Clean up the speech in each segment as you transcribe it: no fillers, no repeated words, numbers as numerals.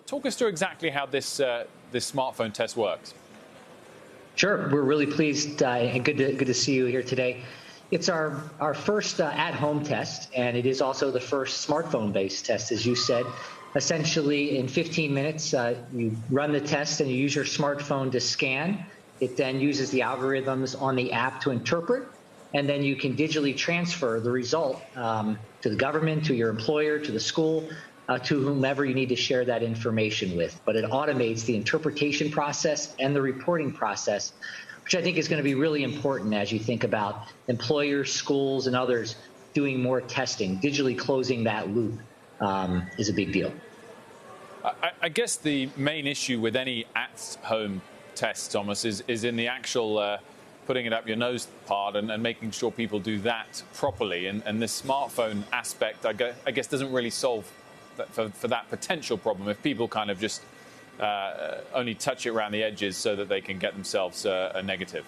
Talk us through exactly how this smartphone test works. Sure. We're really pleased and good to see you here today. It's our first at-home test, and it is also the first smartphone-based test, as you said. Essentially, in 15 minutes, you run the test and you use your smartphone to scan. It then uses the algorithms on the app to interpret, and then you can digitally transfer the result to the government, to your employer, to the school, to whomever you need to share that information with. But it automates the interpretation process and the reporting process, which I think is going to be really important as you think about employers, schools, and others doing more testing. Digitally closing that loop is a big deal. I guess the main issue with any at-home test, Thomas, is in the actual putting it up your nose part and making sure people do that properly. And this smartphone aspect, I guess, doesn't really solve for that potential problem if people kind of just only touch it around the edges so that they can get themselves a negative.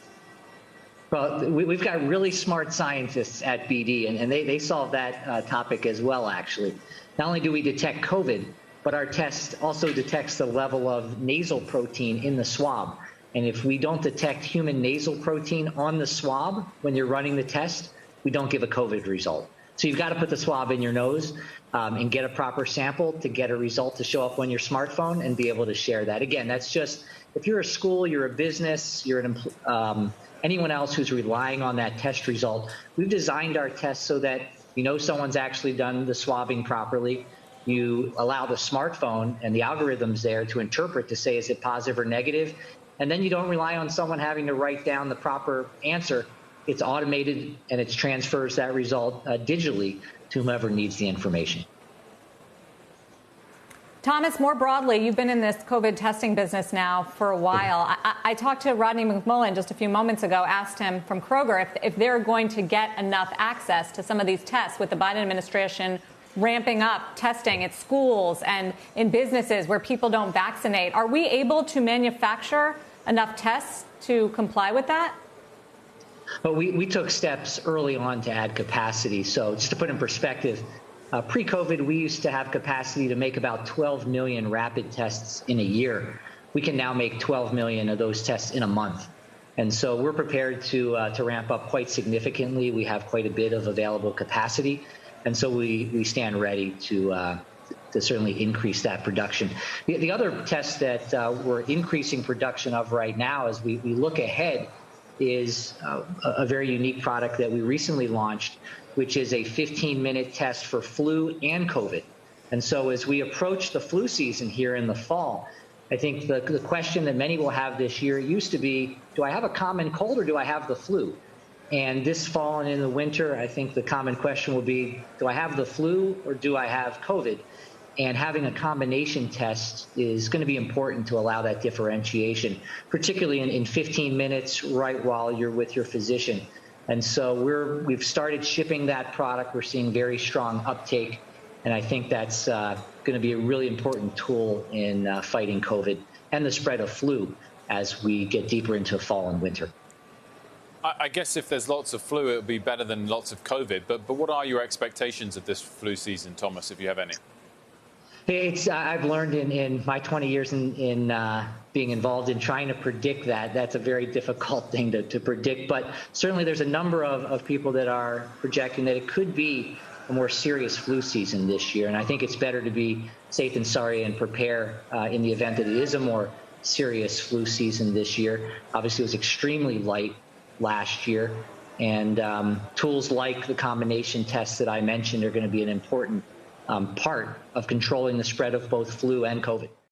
Well, we've got really smart scientists at BD, and they solve that topic as well, actually. Not only do we detect COVID, but our test also detects the level of nasal protein in the swab. And if we don't detect human nasal protein on the swab when you're running the test, we don't give a COVID result. So you've got to put the swab in your nose and get a proper sample to get a result to show up on your smartphone and be able to share that. Again, that's just, if you're a school, you're a business, you're anyone else who's relying on that test result, we've designed our test so that you know someone's actually done the swabbing properly. You allow the smartphone and the algorithms there to interpret to say, is it positive or negative? And then you don't rely on someone having to write down the proper answer. It's automated and it transfers that result digitally to whomever needs the information. Thomas, more broadly, you've been in this COVID testing business now for a while. I talked to Rodney McMullen just a few moments ago, asked him from Kroger if they're going to get enough access to some of these tests with the Biden administration ramping up testing at schools and in businesses where people don't vaccinate. Are we able to manufacture enough tests to comply with that? Well, we took steps early on to add capacity. So just to put in perspective, pre-COVID, we used to have capacity to make about 12 million rapid tests in a year. We can now make 12 million of those tests in a month. And so we're prepared to ramp up quite significantly. We have quite a bit of available capacity. And so we stand ready to certainly increase that production. The other test that we're increasing production of right now as we look ahead is a very unique product that we recently launched, which is a 15-minute test for flu and COVID. And so as we approach the flu season here in the fall, I think the question that many will have this year, it used to be, do I have a common cold or do I have the flu? And this fall and in the winter, I think the common question will be, do I have the flu or do I have COVID? And having a combination test is going to be important to allow that differentiation, particularly in 15 minutes right while you're with your physician. And so we've started shipping that product. We're seeing very strong uptake. And I think that's going to be a really important tool in fighting COVID and the spread of flu as we get deeper into fall and winter. I guess if there's lots of flu, it would be better than lots of COVID. But what are your expectations of this flu season, Thomas, if you have any? I've learned in my 20 years in being involved in trying to predict that's a very difficult thing to predict. But certainly there's a number of people that are projecting that it could be a more serious flu season this year. And I think it's better to be safe than sorry and prepare in the event that it is a more serious flu season this year. Obviously, it was extremely light last year. And tools like the combination tests that I mentioned are going to be an important part of controlling the spread of both flu and COVID.